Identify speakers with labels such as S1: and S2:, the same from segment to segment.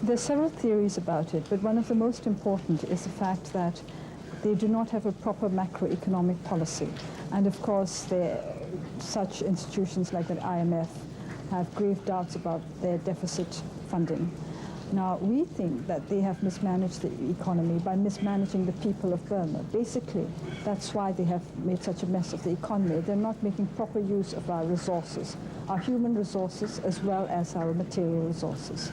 S1: There are several theories about it, but one of the most important is the fact that they do not have a proper macroeconomic policy. And of course, such institutions like the IMF have grave doubts about their deficit funding. Now, we think that they have mismanaged the economy by mismanaging the people of Burma. Basically, that's why they have made such a mess of the economy. They're not making proper use of our resources, our human resources as well as our material resources.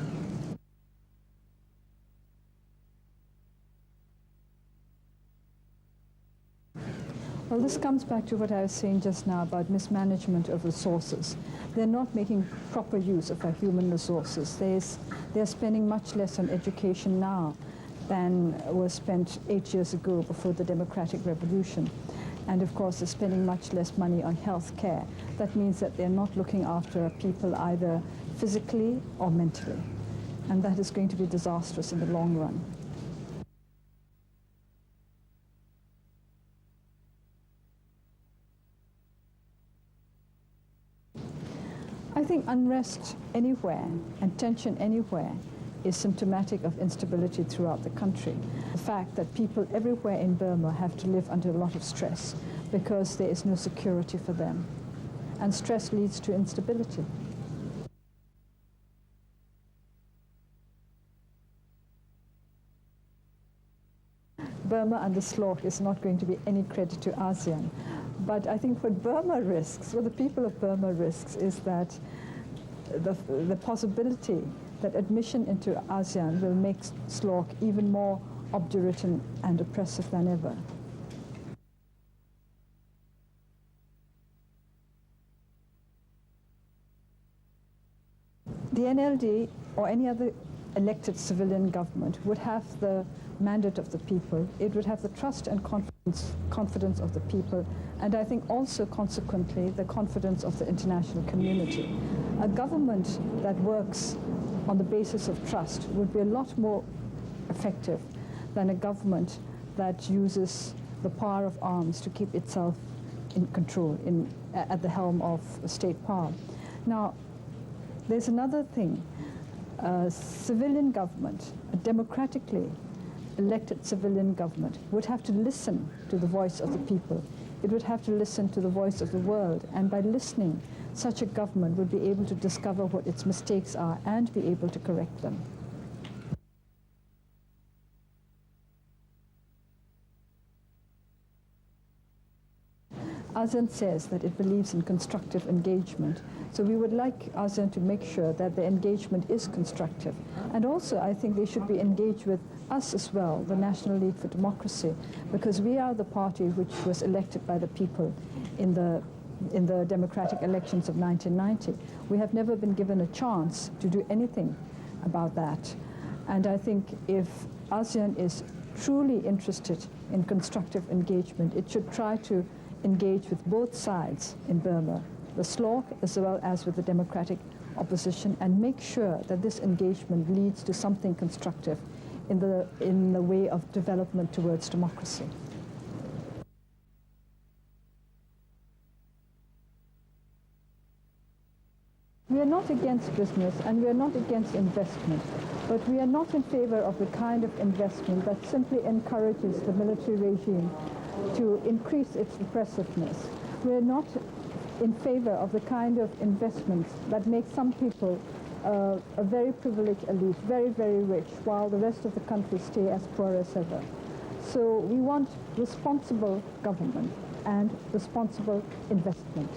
S1: Well, this comes back to what I was saying just now about mismanagement of resources. They're not making proper use of our human resources. They're spending much less on education now than was spent 8 years ago before the democratic revolution. And of course, they're spending much less money on health care. That means that they're not looking after people either physically or mentally. And that is going to be disastrous in the long run. I think unrest anywhere and tension anywhere is symptomatic of instability throughout the country. The fact that people everywhere in Burma have to live under a lot of stress because there is no security for them. And stress leads to instability. Burma under SLORC is not going to be any credit to ASEAN. But I think what Burma risks, what the people of Burma risks, is that the possibility that admission into ASEAN will make SLORC even more obdurate and oppressive than ever. The NLD or any other elected civilian government would have the mandate of the people. It would have the trust and confidence of the people, and I think also consequently the confidence of the international community. A government that works on the basis of trust would be a lot more effective than a government that uses the power of arms to keep itself in control, at the helm of state power. Now, there's another thing. A civilian government, a democratically elected civilian government, would have to listen to the voice of the people. It would have to listen to the voice of the world, and by listening, such a government would be able to discover what its mistakes are and be able to correct them. ASEAN says that it believes in constructive engagement, so we would like ASEAN to make sure that the engagement is constructive. And also, I think they should be engaged with us as well, the National League for Democracy, because we are the party which was elected by the people in the democratic elections of 1990. We have never been given a chance to do anything about that. And I think if ASEAN is truly interested in constructive engagement, it should try to engage with both sides in Burma, the SLORC as well as with the democratic opposition, and make sure that this engagement leads to something constructive in the way of development towards democracy. We are not against business and we are not against investment, but we are not in favor of the kind of investment that simply encourages the military regime to increase its oppressiveness. We are not in favor of the kind of investments that make some people a very privileged elite, very, very rich, while the rest of the country stay as poor as ever. So we want responsible government and responsible investment.